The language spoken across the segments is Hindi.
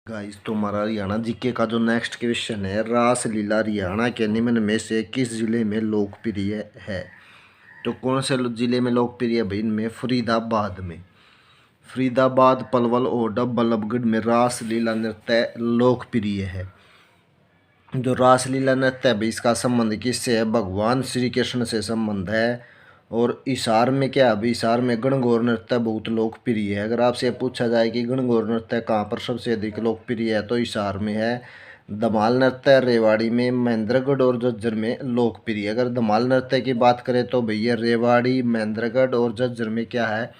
गाइस तो हमारा हरियाणा जीके का जो नेक्स्ट क्वेश्चन है, रासलीला हरियाणा के निम्न में से किस जिले में लोकप्रिय है। तो कौन से जिले में लोकप्रिय है भाई? इनमें फरीदाबाद में, फरीदाबाद, पलवल, ओडा, बल्लभगढ़ में रासलीला नृत्य लोकप्रिय है। जो रासलीला नृत्य है भाई, इसका संबंध किससे है? भगवान श्री कृष्ण से संबंध है। और हिसार में क्या है भाई? हिसार में गणगौर नृत्य बहुत लोकप्रिय है। अगर आपसे पूछा जाए कि गणगौर नृत्य कहाँ पर सबसे अधिक लोकप्रिय है, तो हिसार में है। धमाल नृत्य रेवाड़ी में, महेंद्रगढ़ और झज्जर में लोकप्रिय। अगर धमाल नृत्य की बात करें तो भैया रेवाड़ी, महेंद्रगढ़ और झज्जर में क्या है?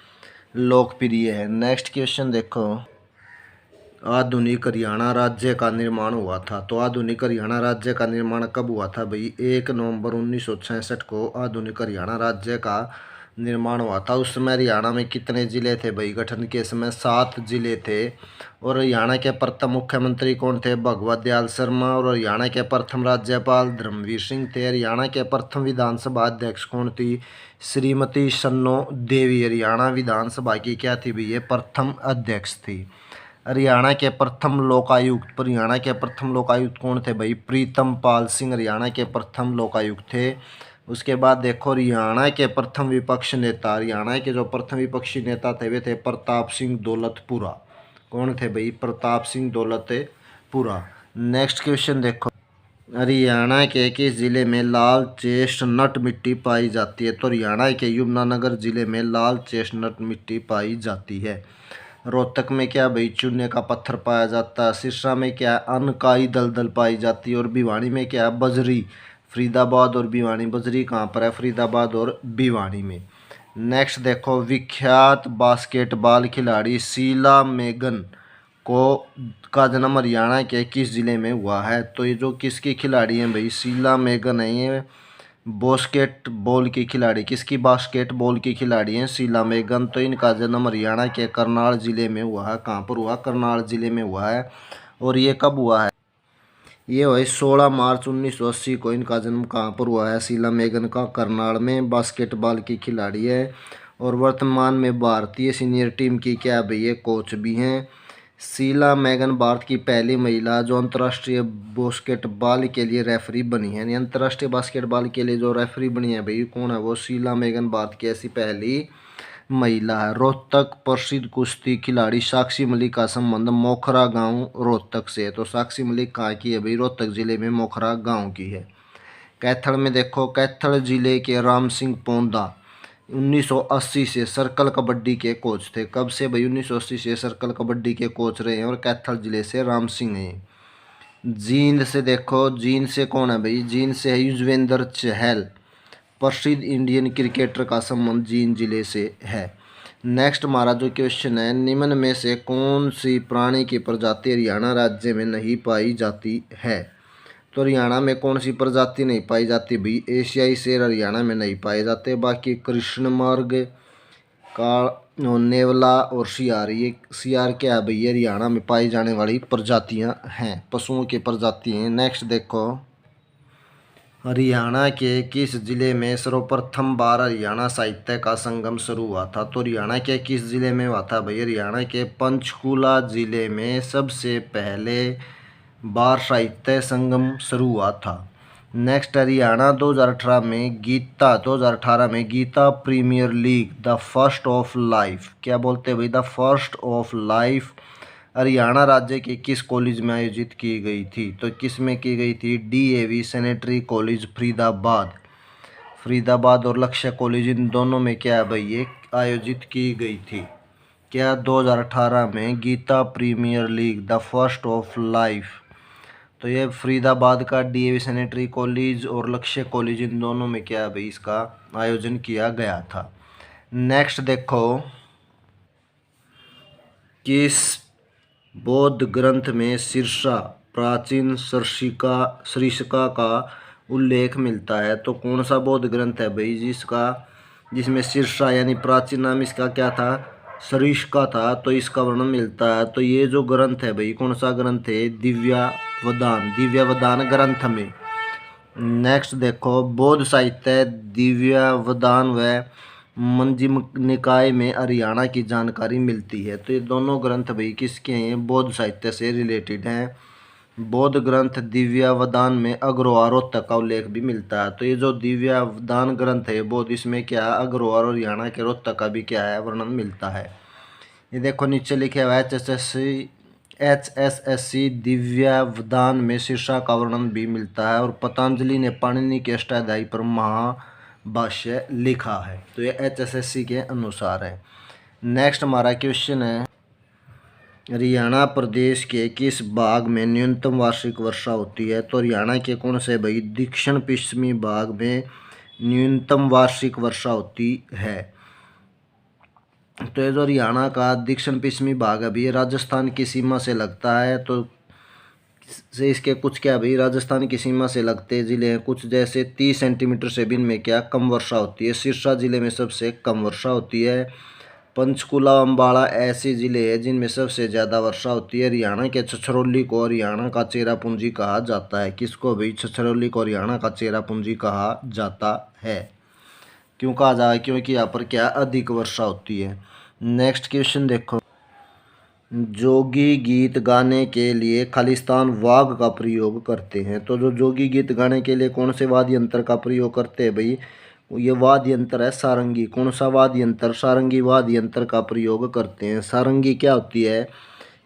लोकप्रिय है। नेक्स्ट क्वेश्चन देखो, आधुनिक हरियाणा राज्य का निर्माण हुआ था। तो आधुनिक हरियाणा राज्य का निर्माण कब हुआ था भाई? 1 नवंबर 1966 को आधुनिक हरियाणा राज्य का निर्माण हुआ था। उस समय हरियाणा में कितने ज़िले थे भाई? गठन के समय 7 जिले थे। और हरियाणा के प्रथम मुख्यमंत्री कौन थे? भगवत दयाल शर्मा। और हरियाणा के प्रथम राज्यपाल धर्मवीर सिंह थे। हरियाणा के प्रथम विधानसभा अध्यक्ष कौन थी? श्रीमती सन्नो देवी हरियाणा विधानसभा की क्या थी भाई? ये प्रथम अध्यक्ष थी। हरियाणा के प्रथम लोकायुक्त, हरियाणा के प्रथम लोकायुक्त कौन थे भाई? प्रीतम पाल सिंह हरियाणा के प्रथम लोकायुक्त थे। उसके बाद देखो, हरियाणा के प्रथम विपक्ष नेता, हरियाणा के जो प्रथम विपक्षी नेता थे वे थे प्रताप सिंह दौलतपुरा। कौन थे भाई? प्रताप सिंह दौलतपुरा। नेक्स्ट क्वेश्चन देखो, हरियाणा के किस जिले में लाल चेस्टनट मिट्टी पाई जाती है? तो हरियाणा के यमुनानगर जिले में लाल चेस्टनट मिट्टी पाई जाती है। रोहतक में क्या भाई? चूने का पत्थर पाया जाता है। सिरसा में क्या? अनकाई दलदल पाई जाती है। और भिवानी में क्या? बजरी। फरीदाबाद और भिवानी, बजरी कहाँ पर है? फरीदाबाद और भिवानी में। नेक्स्ट देखो, विख्यात बास्केटबॉल खिलाड़ी शीला मेगन को का जन्म हरियाणा के किस जिले में हुआ है? तो ये जो किसकी खिलाड़ी हैं भाई? शीला मेगन है ये बास्केटबॉल की खिलाड़ी। किसकी? बास्केटबॉल की खिलाड़ी हैं शीला मेगन। तो इनका जन्म हरियाणा के करनाल जिले में हुआ है। कहाँ पर हुआ? करनाल जिले में हुआ है। और ये कब हुआ है? ये हुआ 16 मार्च 1980 को। इनका जन्म कहाँ पर हुआ है? शीला मेगन का करनाल में। बास्केटबॉल की खिलाड़ी है। और वर्तमान में भारतीय सीनियर टीम की क्या है भाई? ये कोच भी हैं। शीला मेगन भारत की पहली महिला जो अंतर्राष्ट्रीय बास्केटबॉल के लिए रेफरी बनी है। यानी अंतर्राष्ट्रीय बास्केटबॉल के लिए जो रेफरी बनी है भाई, कौन है वो? शीला मेगन भारत की ऐसी पहली महिला है। रोहतक प्रसिद्ध कुश्ती खिलाड़ी साक्षी मलिक का संबंध मोखरा गांव रोहतक से है। तो साक्षी मलिक कहाँ की है भाई? रोहतक जिले में मोखरा गांव की है। कैथल में देखो, कैथल जिले के राम सिंह पोंदा 1980 से सर्कल कबड्डी के कोच थे। कब से भाई? 1980 से सर्कल कबड्डी के कोच रहे हैं। और कैथल जिले से राम सिंह हैं। जींद से देखो, जींद से कौन है भाई? जींद से है युजवेंद्र चहल, प्रसिद्ध इंडियन क्रिकेटर का संबंध जींद जिले से है। नेक्स्ट हमारा जो क्वेश्चन है, निम्न में से कौन सी प्राणी की प्रजाति हरियाणा राज्य में नहीं पाई जाती है? तो हरियाणा में कौन सी प्रजाति नहीं पाई जाती भाई? एशियाई शेर हरियाणा में नहीं पाए जाते। बाकी कृष्णमृग, का नेवला और सियार, ये सियार क्या है भाई? हरियाणा में पाई जाने वाली प्रजातियां हैं, पशुओं की प्रजाति हैं। नेक्स्ट देखो, हरियाणा के किस जिले में सर्वप्रथम बार हरियाणा साहित्य का संगम शुरू हुआ था? तो हरियाणा के किस जिले में हुआ था भाई? हरियाणा के पंचकुला जिले में सबसे पहले बार साहित्य संगम शुरू हुआ था। नेक्स्ट, हरियाणा 2018 में Gita premier league the first of life, क्या बोलते हैं भाई? The first of life Haryana राज्य के किस कॉलेज में आयोजित की गई थी? तो किस में की गई थी? DAV sanitary college Faridabad, Faridabad और लक्ष्य कॉलेज, इन दोनों में क्या है भाई? ये आयोजित की गई थी। क्या? 2018 में Gita premier league the first of life. तो ये फरीदाबाद का डीएवी सैनिटरी कॉलेज और लक्ष्य कॉलेज, इन दोनों में क्या है भाई? इसका आयोजन किया गया था। नेक्स्ट देखो, किस बौद्ध ग्रंथ में सिरसा प्राचीन शीर्षिका का उल्लेख मिलता है? तो कौन सा बौद्ध ग्रंथ है भाई जिसमें सिरसा यानी प्राचीन नाम इसका क्या था? शीर्षिका था। तो इसका वर्णन मिलता है। तो ये जो ग्रंथ है भाई, कौन सा ग्रंथ है? दिव्यावदान ग्रंथ में। नेक्स्ट देखो, बौद्ध साहित्य दिव्यावदान व मंजिम निकाय में हरियाणा की जानकारी मिलती है। तो ये दोनों ग्रंथ भाई किसके हैं, बौद्ध साहित्य से रिलेटेड हैं। बौद्ध ग्रंथ दिव्यावदान में अग्रवार और रोहतक का उल्लेख भी मिलता है। तो ये जो दिव्यावदान ग्रंथ है बौद्ध, इसमें क्या है, अग्रवार और हरियाणा के रोहतक का भी क्या है, वर्णन मिलता है। ये देखो नीचे लिखे हुआ है HSSC दिव्यावदान में शीर्षा का वर्णन भी मिलता है। और पतंजलि ने पाणिनि के अष्टाध्यायी पर महाभाष्य लिखा है। तो ये HSSC के अनुसार है। नेक्स्ट हमारा क्वेश्चन है, हरियाणा प्रदेश के किस भाग में न्यूनतम वार्षिक वर्षा होती है। तो हरियाणा के कौन से भाई दक्षिण पश्चिमी भाग में न्यूनतम वार्षिक वर्षा होती है। तो ये जो हरियाणा का दक्षिण पश्चिमी भाग अभी ये राजस्थान की सीमा से लगता है। तो से इसके कुछ क्या भाई राजस्थान की सीमा से लगते ज़िले हैं कुछ, जैसे 30 सेंटीमीटर से भी इनमें क्या कम वर्षा होती है। सिरसा ज़िले में सबसे कम वर्षा होती है। पंचकुला अम्बाड़ा ऐसे ज़िले हैं जिनमें सबसे ज़्यादा वर्षा होती है। हरियाणा के छछरौली को हरियाणा का चेरापूंजी कहा जाता है। किसको भाई, छछरौली को हरियाणा का चेरापूंजी कहा जाता है। क्यों कहा जा रहा है, क्योंकि यहाँ पर क्या अधिक वर्षा होती है। नेक्स्ट क्वेश्चन देखो, जोगी गीत गाने के लिए खालिस्तान वाग का प्रयोग करते हैं। तो जो जोगी गीत गाने के लिए कौन से वाद्य यंत्र का प्रयोग करते हैं भाई, ये वाद्य यंत्र है सारंगी। कौन सा वाद्य यंत्र, सारंगी वाद्य यंत्र का प्रयोग करते हैं। सारंगी क्या होती है,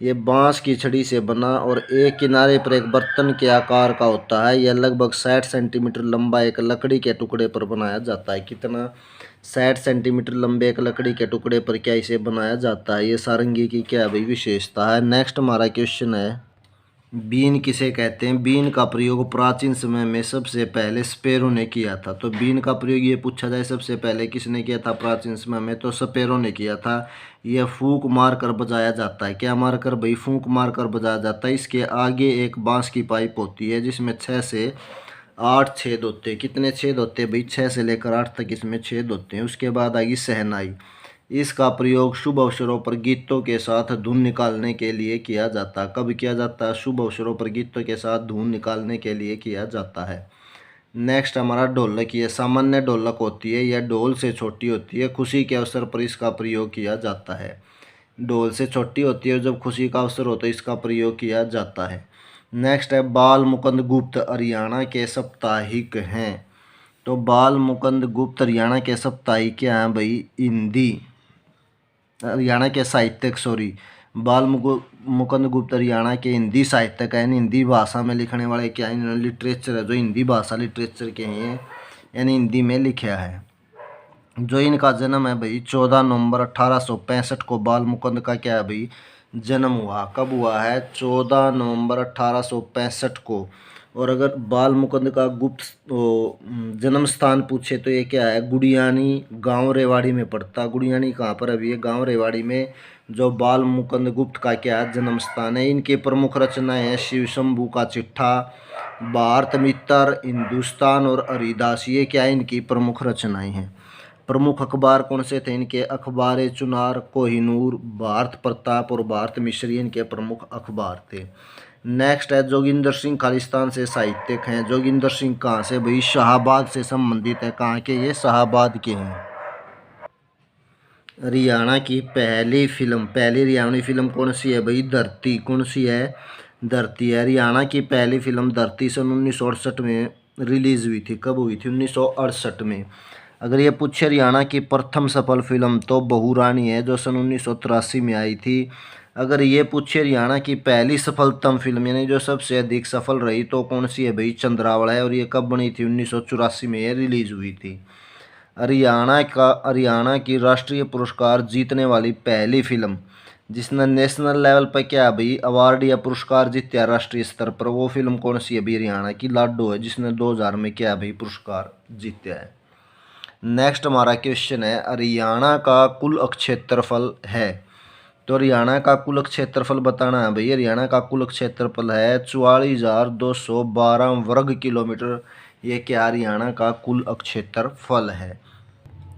ये बांस की छड़ी से बना और एक किनारे पर एक बर्तन के आकार का होता है। यह लगभग 60 सेंटीमीटर लंबा एक लकड़ी के टुकड़े पर बनाया जाता है। कितना, 60 सेंटीमीटर लंबे एक लकड़ी के टुकड़े पर क्या इसे बनाया जाता है। ये सारंगी की क्या भाई विशेषता है। नेक्स्ट हमारा क्वेश्चन है, बीन किसे कहते हैं। बीन का प्रयोग प्राचीन समय में सबसे पहले स्पेरों ने किया था। तो बीन का प्रयोग ये पूछा जाए सबसे पहले किसने किया था प्राचीन समय में, तो स्पेरों ने किया था। यह फूंक मार कर बजाया जाता है। क्या मार कर भाई, फूंक मार कर बजाया जाता है। इसके आगे एक बांस की पाइप होती है जिसमें 6 से 8 छेद होते हैं। कितने छेद होते हैं भाई, 6 से लेकर 8 तक इसमें छेद होते हैं। उसके बाद आएगी शहनाई। इसका प्रयोग शुभ अवसरों पर गीतों के साथ धुन निकालने के लिए किया जाता है। कब किया जाता है, शुभ अवसरों पर गीतों के साथ धुन निकालने के लिए किया जाता है। नेक्स्ट हमारा ढोलक। ये सामान्य ढोलक होती है, यह ढोल से छोटी होती है। खुशी के अवसर पर इसका प्रयोग किया जाता है। ढोल से छोटी होती है, जब खुशी का अवसर होता है इसका प्रयोग किया जाता है। नेक्स्ट है, बाल मुकुंद गुप्त हरियाणा के साप्ताहिक हैं। तो बाल मुकुंद गुप्त हरियाणा के साप्ताहिक क्या हैं भाई, हिंदी हरियाणा के साहित्यक, बाल मुकुंद गुप्त हरियाणा के हिंदी साहित्यक हैं। हिंदी भाषा में लिखने वाले क्या है, लिटरेचर है, जो हिंदी भाषा लिटरेचर के हैं, यानी हिंदी में लिखा है। जो इनका जन्म है भाई 14 नवंबर 1865 को बाल मुकुंद का क्या है भाई जन्म हुआ। कब हुआ है, 14 नवंबर 1865 को। और अगर बाल मुकुंद का गुप्त जन्म स्थान पूछे तो ये क्या है, गुड़ियानी गांव रेवाड़ी में पड़ता। गुड़ियानी कहाँ पर अभी, ये गांव रेवाड़ी में जो बाल मुकुंद गुप्त का क्या है जन्म स्थान है। इनकी प्रमुख रचनाएं हैं शिव शंभू का चिट्ठा, भारत मित्र, हिंदुस्तान और हरिदास। ये क्या है इनकी प्रमुख रचनाएं हैं। प्रमुख अखबार कौन से थे इनके, अखबार चुनार, कोहिनूर, भारत प्रताप और भारत मिश्री इनके प्रमुख अखबार थे। नेक्स्ट है, जोगिंदर सिंह खालिस्तान से साहित्यक हैं। जोगिंदर सिंह कहाँ से भाई, शाहाबाद से संबंधित है। कहाँ के, ये शाहाबाद के हैं। हरियाणा की पहली हरियाणवी फिल्म कौन सी है भाई, धरती। कौन सी है, धरती है। हरियाणा की पहली फिल्म धरती सन 1968 में रिलीज हुई थी। कब हुई थी, 1968 में। अगर ये पूछे हरियाणा की प्रथम सफल फिल्म तो बहू रानी है, जो सन 1983 में आई थी। अगर ये पूछे हरियाणा की पहली सफलतम फिल्म यानी जो सबसे अधिक सफल रही तो कौन सी है भाई, चंद्रावल है। और ये कब बनी थी, 1984 में ये रिलीज हुई थी। हरियाणा की राष्ट्रीय पुरस्कार जीतने वाली पहली फिल्म जिसने नेशनल लेवल पर क्या भाई अवार्ड या पुरस्कार जीता राष्ट्रीय स्तर पर, वो फिल्म कौन सी है भाई, हरियाणा की लाडो है, जिसने 2000 में क्या भाई पुरस्कार जीता है। नेक्स्ट हमारा क्वेश्चन है, हरियाणा का कुल क्षेत्रफल है। तो हरियाणा का कुल क्षेत्रफल बताना है भाई। हरियाणा का कुल क्षेत्रफल है 44,212 वर्ग किलोमीटर। ये क्या हरियाणा का कुल क्षेत्रफल है।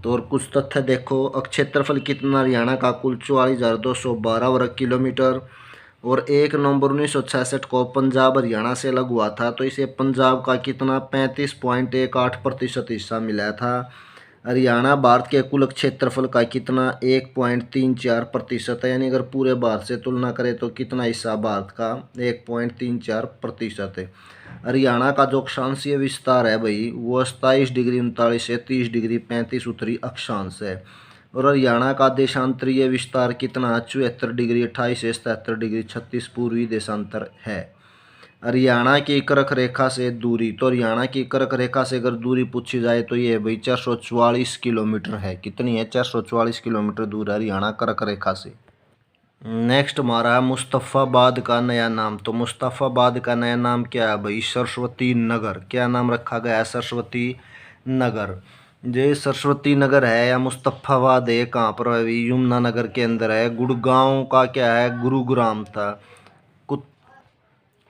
तो और कुछ तथ्य देखो, क्षेत्रफल कितना हरियाणा का कुल 44,212 वर्ग किलोमीटर। और 1 नवंबर 1966 को पंजाब हरियाणा से अलग हुआ था, तो इसे पंजाब का कितना 35.18% हिस्सा मिला था। हरियाणा भारत के कुल क्षेत्रफल का कितना 1.34% है, यानी अगर पूरे भारत से तुलना करें तो कितना हिस्सा भारत का 1.34% है। हरियाणा का जो अक्षांशीय विस्तार है भाई वो 27 डिग्री 39 से 30 डिग्री 35 उत्तरी अक्षांश है। और हरियाणा का देशांतरीय विस्तार कितना 74 डिग्री 28 से 77 डिग्री 36 पूर्वी देशांतर है। हरियाणा की कर्क रेखा से दूरी, तो हरियाणा की कर्क रेखा से अगर दूरी पूछी जाए तो ये भाई 444 किलोमीटर है। कितनी है? 444 किलोमीटर दूर है हरियाणा कर्क रेखा से। नेक्स्ट हमारा मुस्तफ़ाबाद का नया नाम। तो मुस्तफ़ाबाद का नया नाम क्या है भाई? सरस्वती नगर। क्या नाम रखा गया है? सरस्वती नगर। ये सरस्वती नगर है या मुस्तफ़ाबाद है, कहाँ पर है भाई? यमुना नगर के अंदर है। गुड़गांव का क्या है? गुरुग्राम था।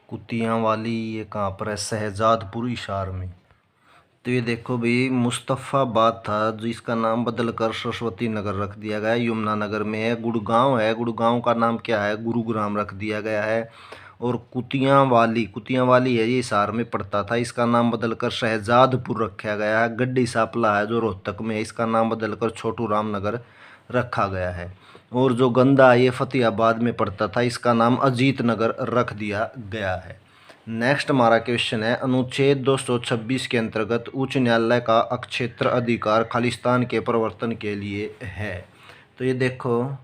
कुतियाँ वाली ये कहाँ पर है? शहजादपुर हिसार में। तो ये देखो भाई मुस्तफ़ाबाद था जिसका नाम बदल कर सरस्वती नगर रख दिया गया है। यमुना नगर में है। गुड़गांव है, गुड़गांव का नाम क्या है? गुरुग्राम रख दिया गया है। और कुतियाँ वाली है ये हिसार में पड़ता था, इसका नाम बदलकर शहजादपुर रखा गया है। गड्डी सापला है जो रोहतक में है, इसका नाम बदलकर छोटू राम नगर रखा गया है। और जो गंदा ये फतेहाबाद में पड़ता था, इसका नाम अजीत नगर रख दिया गया है। नेक्स्ट हमारा क्वेश्चन है, अनुच्छेद 226 के अंतर्गत उच्च न्यायालय का अक्षेत्र अधिकार खालिस्तान के प्रवर्तन के लिए है। तो ये देखो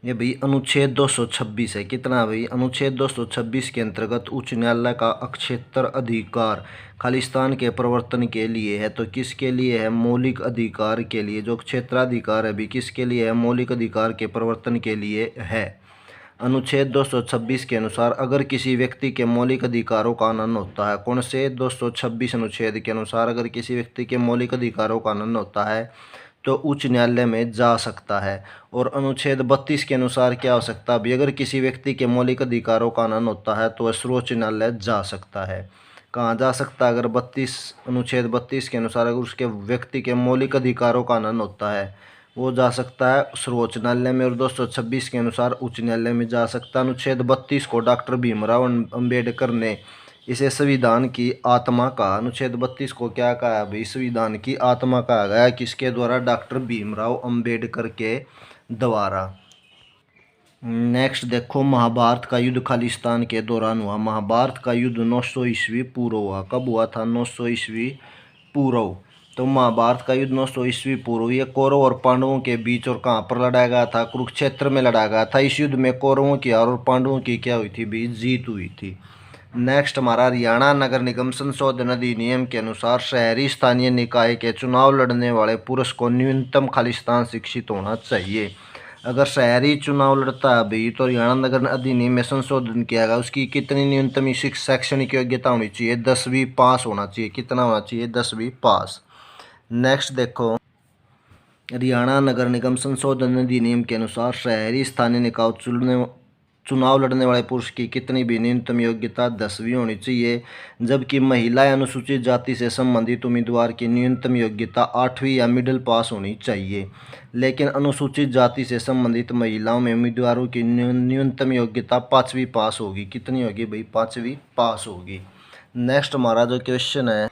ये भाई अनुच्छेद 226 है। कितना भाई? अनुच्छेद 226 के अंतर्गत उच्च न्यायालय का अक्षेत्र अधिकार खालिस्तान के प्रवर्तन के लिए है। तो किसके लिए है? मौलिक अधिकार के लिए। जो क्षेत्राधिकार है भी किसके लिए है? मौलिक अधिकार के प्रवर्तन के लिए है। अनुच्छेद 226 के अनुसार अगर किसी व्यक्ति के मौलिक अधिकारों का हनन होता है, कौन से 226 अनुच्छेद के अनुसार अगर किसी व्यक्ति के मौलिक अधिकारों का हनन होता है तो उच्च न्यायालय में जा सकता है। और अनुच्छेद 32 के अनुसार क्या हो सकता है? अभी अगर किसी व्यक्ति के मौलिक अधिकारों का हनन होता है तो वह सर्वोच्च न्यायालय जा सकता है। कहाँ जा सकता है? अगर अनुच्छेद 32 के अनुसार अगर उसके व्यक्ति के मौलिक अधिकारों का हनन होता है वो जा सकता है सर्वोच्च न्यायालय में। और 226 के अनुसार उच्च न्यायालय में जा सकता है। अनुच्छेद 32 को डॉक्टर भीमराव अंबेडकर ने इसे संविधान की आत्मा कहा। अनुच्छेद 32 को क्या कहा भाई? संविधान की आत्मा कहा गया। किसके द्वारा? डॉक्टर भीमराव अंबेडकर के द्वारा। नेक्स्ट देखो, महाभारत का युद्ध खालिस्तान के दौरान हुआ। महाभारत का युद्ध 900 ईस्वी पूर्व हुआ। कब हुआ था? 900 ईस्वी पूर्व। तो महाभारत का युद्ध 900 ईस्वी पूर्व ये कौरव और पांडवों के बीच और कहाँ पर लड़ाया गया था? कुरुक्षेत्र में लड़ाया गया था। इस युद्ध में कौरवों की और पांडवों की क्या हुई थी भी? जीत हुई थी। नेक्स्ट हमारा हरियाणा नगर निगम संशोधन अधिनियम के अनुसार शहरी स्थानीय निकाय के चुनाव लड़ने वाले पुरुष को न्यूनतम खालिस्तान शिक्षित होना चाहिए। अगर शहरी चुनाव लड़ता है भाई तो हरियाणा नगर अधिनियम में संशोधन किया गया, उसकी कितनी न्यूनतम शैक्षणिक योग्यता होनी चाहिए? 10वीं पास होना चाहिए। कितना होना चाहिए? 10वीं पास। नेक्स्ट देखो, हरियाणा नगर निगम संशोधन अधिनियम के अनुसार शहरी स्थानीय निकाय चुनाव लड़ने वाले पुरुष की कितनी भी न्यूनतम योग्यता 10वीं होनी चाहिए। जबकि महिला या अनुसूचित जाति से संबंधित उम्मीदवार की न्यूनतम योग्यता 8वीं या मिडिल पास होनी चाहिए। लेकिन अनुसूचित जाति से संबंधित महिलाओं में उम्मीदवारों की न्यूनतम योग्यता 5वीं पास होगी। कितनी होगी भाई? 5वीं पास होगी। नेक्स्ट हमारा जो क्वेश्चन है,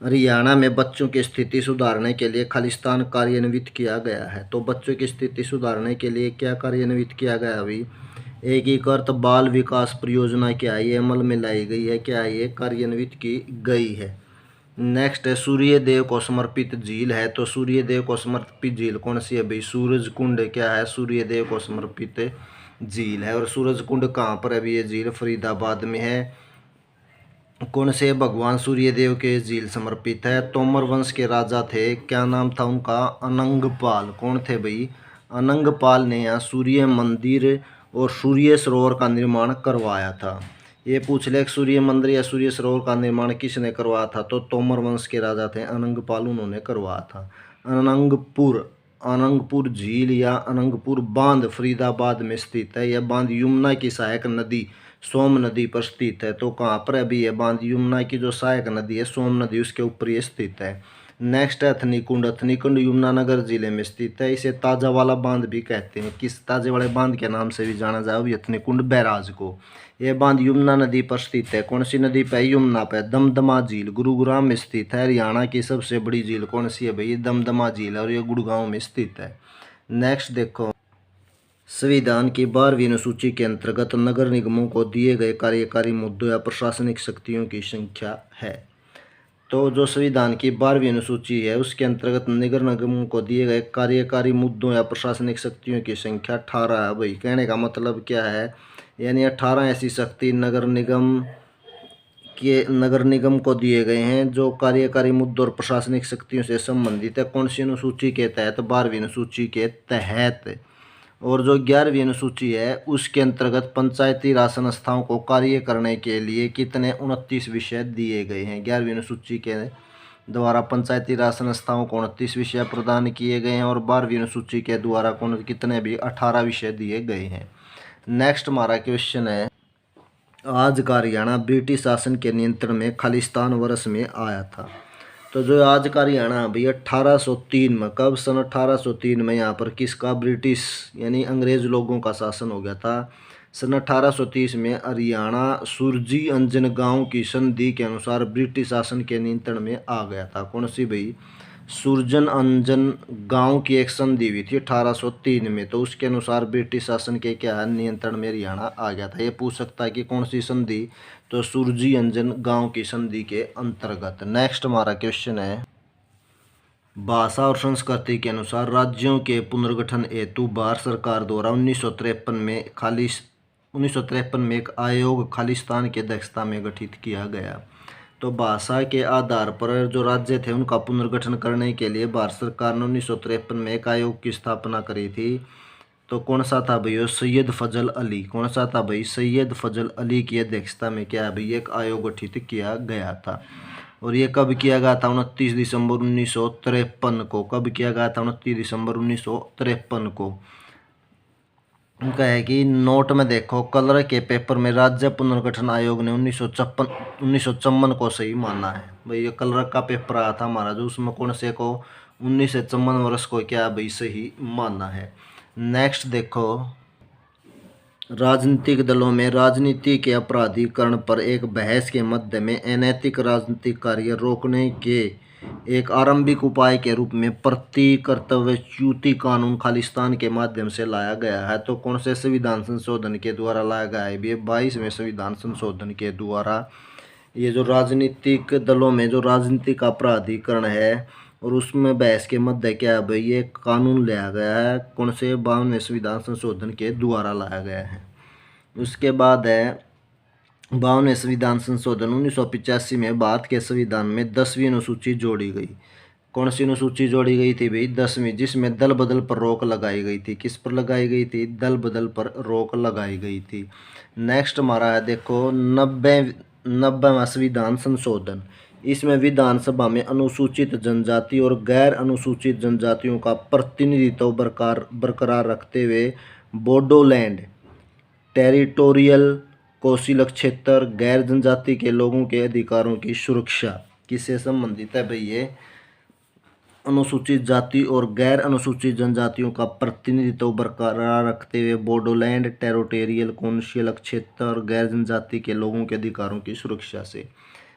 हरियाणा में बच्चों की स्थिति सुधारने के लिए खालिस्तान कार्यान्वित किया गया है। तो बच्चों की स्थिति सुधारने के लिए क्या कार्यान्वित किया गया अभी? एकीकृत बाल विकास परियोजना क्या है? ये अमल में लाई गई है। क्या है? ये कार्यान्वित की गई है। नेक्स्ट है, सूर्य देव को समर्पित झील है। तो सूर्य देव को समर्पित झील कौन सी है भाई? सूरज कुंड क्या है? सूर्य देव को समर्पित झील है। और सूरज कुंड कहाँ पर है अभी? ये झील फरीदाबाद में है। कौन से भगवान सूर्यदेव के झील समर्पित है? तोमर वंश के राजा थे, क्या नाम था उनका? अनंगपाल। कौन थे भाई? अनंगपाल ने यहाँ सूर्य मंदिर और सूर्य सरोवर का निर्माण करवाया था। ये पूछ ले सूर्य मंदिर या सूर्य सरोवर का निर्माण किसने करवाया था? तो तोमर वंश के राजा थे अनंगपाल, उन्होंने करवाया था। अनंगपुर झील या अनंगपुर बांध फरीदाबाद में स्थित है। यह बांध यमुना की सहायक नदी सोम नदी पर स्थित है। तो कहाँ पर अभी ये बांध? यमुना की जो सहायक नदी है सोम नदी उसके ऊपर ये स्थित है। नेक्स्ट है हथनीकुंड। हथनीकुंड यमुनानगर जिले में स्थित है। इसे ताजा वाला बांध भी कहते हैं। किस ताजे वाले बांध के नाम से भी जाना जाए वो हथनीकुंड बैराज को। यह बांध यमुना नदी पर स्थित है। कौन सी नदी पे? यमुना पे। दमदमा झील गुरुग्राम में स्थित है। हरियाणा की सबसे बड़ी झील कौन सी है भाई? दमदमा झील और ये गुड़गांव में स्थित है। नेक्स्ट देखो, संविधान की 12वीं अनुसूची के अंतर्गत नगर निगमों को दिए गए कार्यकारी मुद्दों या प्रशासनिक शक्तियों की संख्या है। तो जो संविधान की 12वीं अनुसूची है उसके अंतर्गत नगर निगमों को दिए गए कार्यकारी मुद्दों या प्रशासनिक शक्तियों की संख्या 18 है। भाई कहने का मतलब क्या है? यानी 18 ऐसी शक्ति नगर निगम को दिए गए हैं जो कार्यकारी मुद्दों और प्रशासनिक शक्तियों से संबंधित है। कौन सी अनुसूची के तहत? 12वीं अनुसूची के तहत। और जो 11वीं अनुसूची है उसके अंतर्गत पंचायती राज संस्थाओं को कार्य करने के लिए कितने? 29 विषय दिए गए हैं। 11वीं अनुसूची के द्वारा पंचायती राज संस्थाओं को 29 विषय प्रदान किए गए हैं और 12वीं अनुसूची के द्वारा कितने भी 18 विषय दिए गए हैं। नेक्स्ट हमारा क्वेश्चन है, आज का हरियाणा ब्रिटिश शासन के नियंत्रण में खालिस्तान वर्ष में आया था। तो जो आज का हरियाणा भाई 1803 में, कब? सन 1803 में यहाँ पर किसका? ब्रिटिश यानी अंग्रेज लोगों का शासन हो गया था। सन 1830 में हरियाणा सुरजी अंजन गांव की संधि के अनुसार ब्रिटिश शासन के नियंत्रण में आ गया था। कौन सी भाई? सुरजन अंजन गांव की एक संधि हुई थी 1803 में, तो उसके अनुसार ब्रिटिश शासन के क्या नियंत्रण में हरियाणा आ गया था। ये पूछ सकता है कि कौन सी संधि? तो सुरजी अंजन गांव की संधि के अंतर्गत। नेक्स्ट हमारा क्वेश्चन है, भाषा और संस्कृति के अनुसार राज्यों के पुनर्गठन हेतु भारत सरकार द्वारा 1953 में एक आयोग खालिस्तान की अध्यक्षता में गठित किया गया। तो भाषा के आधार पर जो राज्य थे उनका पुनर्गठन करने के लिए भारत सरकार ने 1953 में एक आयोग की स्थापना करी थी। तो कौन सा था भैया? सैयद फजल अली। कौन सा था भाई? सैयद फजल अली की अध्यक्षता में क्या है भाई? एक आयोग गठित किया गया था। और ये कब किया गया था? 29 दिसंबर 1953 को। कब किया गया था? 29 दिसंबर 1953 को। उनका है कि नोट में देखो, कलर के पेपर में राज्य पुनर्गठन आयोग ने 1954 को सही माना है भाई। ये कलर का पेपर आया था हमारा जो, उसमें कौन से को 1954 वर्ष को क्या भाई सही माना है। नेक्स्ट देखो, राजनीतिक दलों में राजनीति के अपराधीकरण पर एक बहस के मध्य में अनैतिक राजनीतिक कार्य रोकने के एक आरंभिक उपाय के रूप में प्रतिकर्तव्यच्युति कानून खालिस्तान के माध्यम से लाया गया है। तो कौन से संविधान संशोधन के द्वारा लाया गया है? ये 22वें संविधान संशोधन के द्वारा ये जो राजनीतिक दलों में जो राजनीतिक अपराधीकरण है और उसमें बहस के मध्य क्या है भाई? ये कानून लाया गया है। कौन से? 52वें संविधान संशोधन के द्वारा लाया गया है। उसके बाद है 52वें संविधान संशोधन 1985 में भारत के संविधान में 10वीं अनुसूची जोड़ी गई। कौन सी अनुसूची जोड़ी गई थी भाई? 10वीं, जिसमें दल बदल पर रोक लगाई गई थी। किस पर लगाई गई थी? दल बदल पर रोक लगाई गई थी। नेक्स्ट हमारा है देखो 90वां संविधान संशोधन। इसमें विधानसभा में अनुसूचित जनजाति और गैर अनुसूचित जनजातियों का प्रतिनिधित्व बरकरार रखते हुए बोडोलैंड टेरिटोरियल कौशल क्षेत्र गैर जनजाति के लोगों के अधिकारों की सुरक्षा किससे संबंधित है भाई? ये अनुसूचित जाति और गैर अनुसूचित जनजातियों का प्रतिनिधित्व बरकरार रखते हुए बोडोलैंड टेरिटोरियल कौशल क्षेत्र और गैर जनजाति के लोगों के अधिकारों की सुरक्षा से।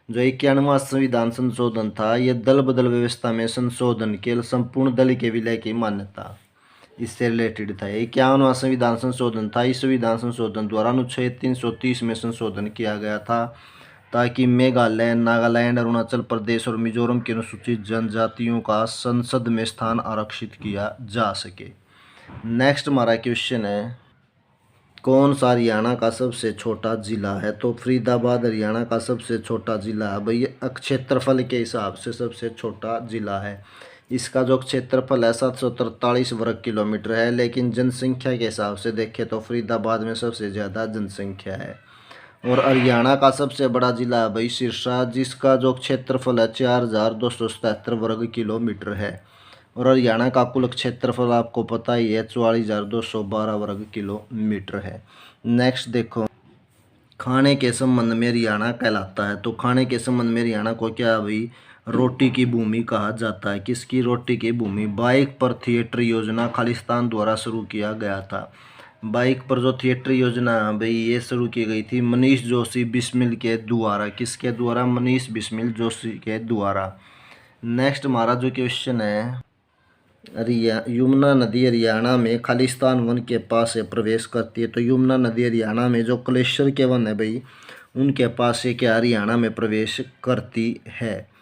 जो 91वां संविधान संशोधन था यह दल बदल व्यवस्था में संशोधन के संपूर्ण दल के विलय की मान्यता इससे रिलेटेड था। 51वां संविधान संशोधन था। इस संविधान संशोधन द्वारा अनुच्छेद 330 में संशोधन किया गया था ताकि मेघालय, नागालैंड, अरुणाचल प्रदेश और मिजोरम की अनुसूचित जनजातियों का संसद में स्थान आरक्षित किया जा सके। नेक्स्ट हमारा क्वेश्चन है, कौन सा हरियाणा का सबसे छोटा जिला है? तो फरीदाबाद हरियाणा का सबसे छोटा जिला है भाई। क्षेत्रफल के हिसाब से सबसे छोटा जिला है। इसका जो क्षेत्रफल है 743 वर्ग किलोमीटर है, लेकिन जनसंख्या के हिसाब से देखें तो फरीदाबाद में सबसे ज़्यादा जनसंख्या है। और हरियाणा का सबसे बड़ा जिला है भाई सिरसा, जिसका जो क्षेत्रफल है 4277 वर्ग किलोमीटर है। और हरियाणा का कुल क्षेत्रफल आपको पता ही है 44,212 वर्ग किलोमीटर है। नेक्स्ट देखो, खाने के संबंध में हरियाणा कहलाता है। तो खाने के संबंध में हरियाणा को क्या भाई रोटी की भूमि कहा जाता है। किसकी रोटी की भूमि? बाइक पर थिएटर योजना खालिस्तान द्वारा शुरू किया गया था। बाइक पर जो थिएटर योजना भाई ये शुरू की गई थी मनीष जोशी बिस्मिल के द्वारा। किसके द्वारा? मनीष बिस्मिल जोशी के द्वारा। नेक्स्ट हमारा जो क्वेश्चन है, यमुना नदी हरियाणा में खालिस्तान वन के पास से प्रवेश करती है। तो यमुना नदी हरियाणा में जो क्लेश्वर के वन है भाई उनके पास से क्या हरियाणा में प्रवेश करती है।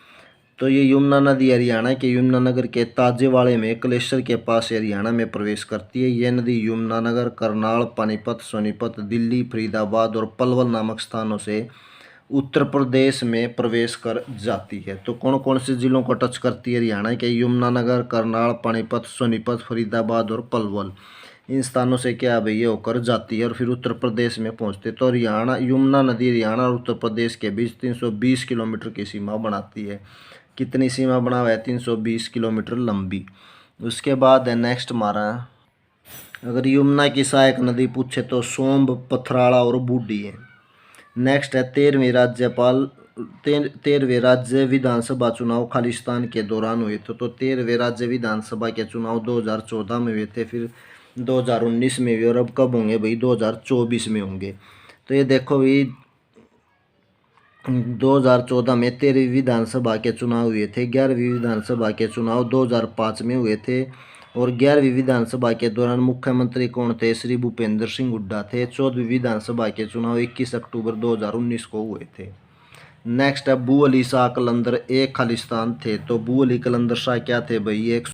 तो ये यमुना नदी हरियाणा के यमुनानगर के ताजेवाड़े में क्लेश्वर के पास से हरियाणा में प्रवेश करती है। ये नदी यमुनानगर, करनाल, पानीपत, सोनीपत, दिल्ली, फरीदाबाद और पलवल नामक स्थानों से उत्तर प्रदेश में प्रवेश कर जाती है। तो कौन कौन से जिलों को टच करती है हरियाणा के? यमुनानगर, करनाल, पानीपत, सोनीपत, फरीदाबाद और पलवल। इन स्थानों से क्या है ये होकर जाती है और फिर उत्तर प्रदेश में पहुंचते हैं। तो हरियाणा, यमुना नदी हरियाणा और उत्तर प्रदेश के बीच 320 किलोमीटर की सीमा बनाती है। कितनी सीमा बना हुआ है? 320 किलोमीटर लंबी। उसके बाद है नेक्स्ट हमारा, अगर यमुना की सहायक नदी पूछे तो सोम्ब, पथराड़ा और बूढ़ी है। नेक्स्ट है 13वें राज्य विधानसभा चुनाव खालिस्तान के दौरान हुए थे। तो 13वें राज्य विधानसभा के चुनाव 2014 में हुए थे, फिर 2019 में हुए और अब कब होंगे भाई? 2024 में होंगे। तो ये देखो भाई 2014 में 13वीं विधानसभा के चुनाव हुए थे। 11वीं विधानसभा के चुनाव 2005 में हुए थे और 11वीं विधानसभा के दौरान मुख्यमंत्री कौन थे? श्री भूपेंद्र सिंह हुड्डा थे। 14वीं विधानसभा के चुनाव 21 अक्टूबर 2019 को हुए थे। नेक्स्ट है बू अली शाह कलंदर एक खालिस्तान थे। तो बू अली कलंदर शाह क्या थे भाई? एक